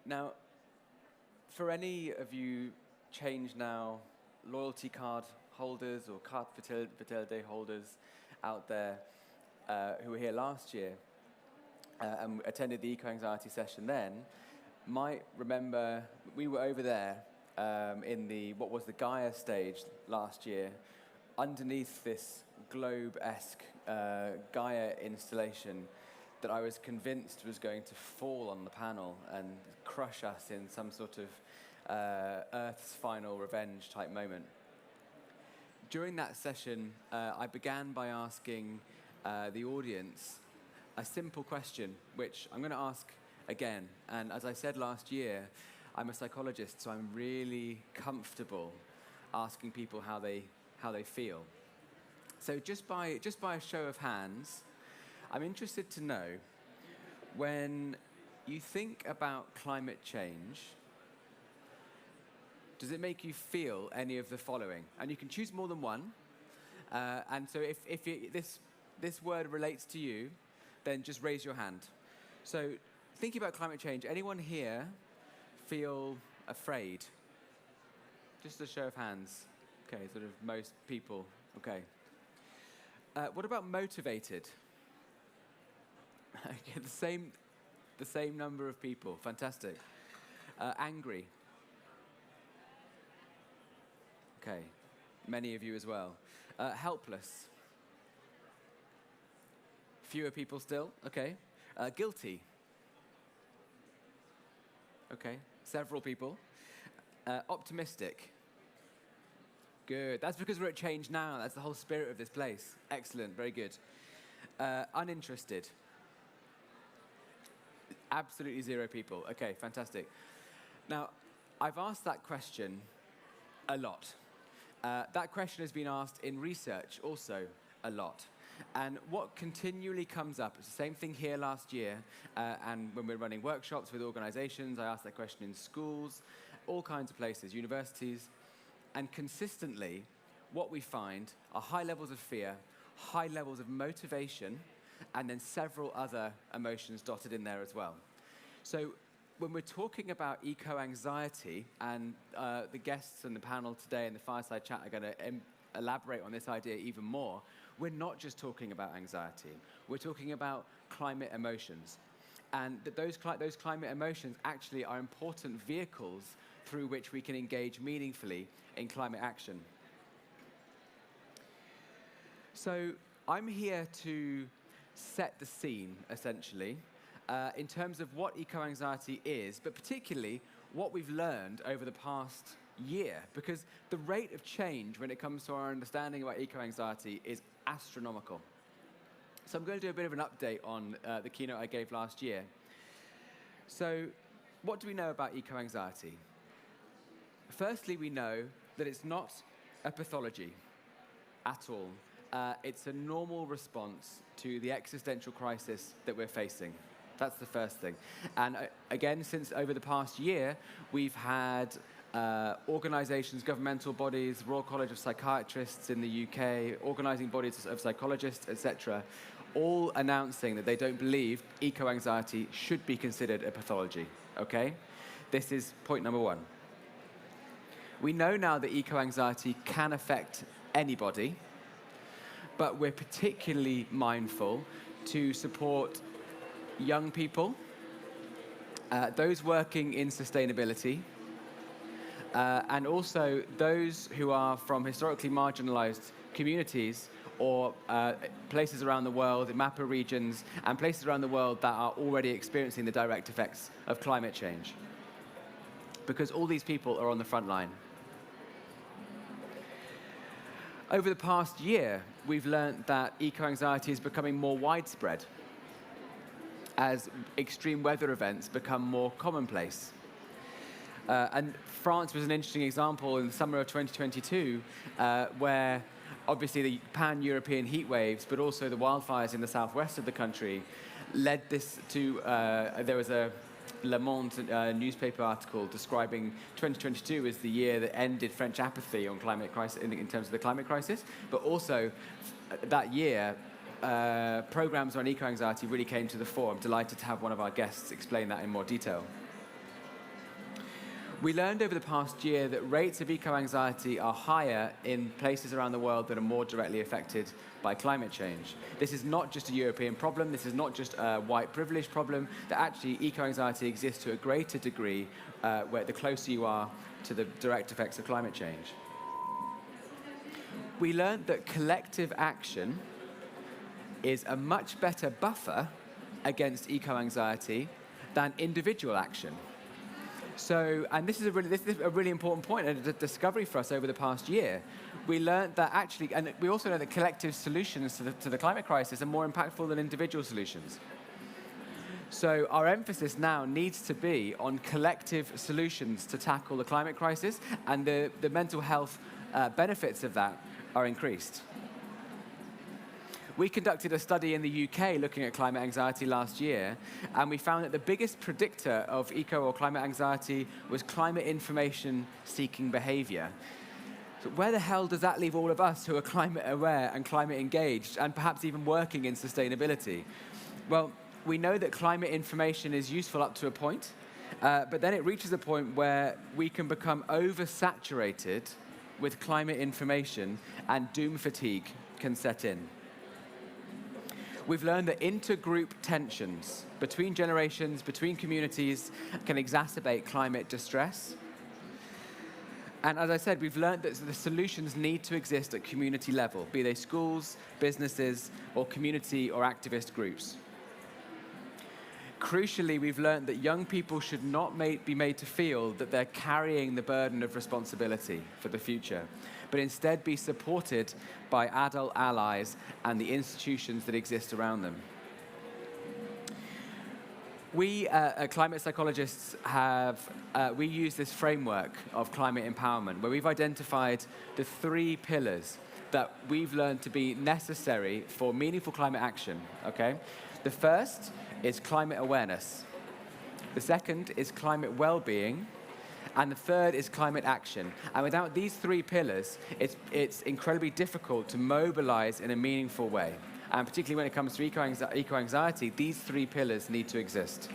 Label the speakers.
Speaker 1: Now, for any of you ChangeNOW loyalty card holders or carte Fidelity holders out there who were here last year and attended the eco-anxiety session then, might remember we were over there in what was the Gaia stage last year, underneath this globe-esque Gaia installation that I was convinced was going to fall on the panel and crush us in some sort of Earth's final revenge type moment. During that session, I began by asking the audience a simple question, which I'm going to ask again. And as I said last year, I'm a psychologist, so I'm really comfortable asking people how they feel. So just by a show of hands, I'm interested to know, when you think about climate change, does it make you feel any of the following? And you can choose more than one. And so if this word relates to you, then just raise your hand. So thinking about climate change, anyone here feel afraid? Just a show of hands. Okay, sort of most people. Okay. What about motivated? Okay, the same number of people. Fantastic. Angry. Okay, many of you as well. Helpless. Fewer people still. Okay. Guilty. Okay, several people. Optimistic. Good. That's because we're at ChangeNOW. That's the whole spirit of this place. Excellent. Very good. Uninterested. Absolutely zero people. Okay, fantastic. Now, I've asked that question a lot. That question has been asked in research also a lot. And what continually comes up, it's the same thing here last year, and when we're running workshops with organizations, I ask that question in schools, all kinds of places, universities, and consistently, what we find are high levels of fear, high levels of motivation, and then several other emotions dotted in there as well. So when we're talking about eco-anxiety, and the guests on the panel today in the fireside chat are going to elaborate on this idea even more, we're not just talking about anxiety. We're talking about climate emotions. And that those climate emotions actually are important vehicles through which we can engage meaningfully in climate action. So I'm here to set the scene, essentially, in terms of what eco-anxiety is, but particularly what we've learned over the past year, because the rate of change when it comes to our understanding about eco-anxiety is astronomical. So I'm going to do a bit of an update on the keynote I gave last year. So what do we know about eco-anxiety? Firstly, we know that it's not a pathology at all. It's a normal response to the existential crisis that we're facing. That's the first thing. And again, since over the past year, we've had organizations, governmental bodies, Royal College of Psychiatrists in the UK, organizing bodies of psychologists, etc., all announcing that they don't believe eco-anxiety should be considered a pathology, okay? This is point number one. We know now that eco-anxiety can affect anybody, but we're particularly mindful to support young people, those working in sustainability, and also those who are from historically marginalized communities or places around the world, in MAPA regions, and places around the world that are already experiencing the direct effects of climate change. Because all these people are on the front line. Over the past year, we've learned that eco-anxiety is becoming more widespread as extreme weather events become more commonplace. And France was an interesting example in the summer of 2022, where obviously the pan-European heat waves, but also the wildfires in the southwest of the country, led this to, there was a Le Monde newspaper article describing 2022 as the year that ended French apathy on climate crisis, in terms of the climate crisis, but also that year, programs on eco-anxiety really came to the fore. I'm delighted to have one of our guests explain that in more detail. We learned over the past year that rates of eco-anxiety are higher in places around the world that are more directly affected by climate change. This is not just a European problem, this is not just a white privilege problem, that actually eco-anxiety exists to a greater degree where the closer you are to the direct effects of climate change. We learned that collective action is a much better buffer against eco-anxiety than individual action. So, and this is a really important point and a discovery for us over the past year. We learned that actually, and we also know that collective solutions to the climate crisis are more impactful than individual solutions. So our emphasis now needs to be on collective solutions to tackle the climate crisis, and the mental health benefits of that are increased. We conducted a study in the UK looking at climate anxiety last year, and we found that the biggest predictor of eco or climate anxiety was climate information-seeking behavior. So where the hell does that leave all of us who are climate aware and climate engaged, and perhaps even working in sustainability? Well, we know that climate information is useful up to a point, but then it reaches a point where we can become oversaturated with climate information, and doom fatigue can set in. We've learned that intergroup tensions between generations, between communities, can exacerbate climate distress. And as I said, we've learned that the solutions need to exist at community level, be they schools, businesses, or community or activist groups. Crucially, we've learned that young people should not be made to feel that they're carrying the burden of responsibility for the future, but instead be supported by adult allies and the institutions that exist around them. We, climate psychologists, we use this framework of climate empowerment, where we've identified the 3 pillars that we've learned to be necessary for meaningful climate action, okay? The first is climate awareness. The second is climate well-being. And the third is climate action. And without these 3 pillars, it's incredibly difficult to mobilize in a meaningful way. And particularly when it comes to eco-anxiety, these 3 pillars need to exist.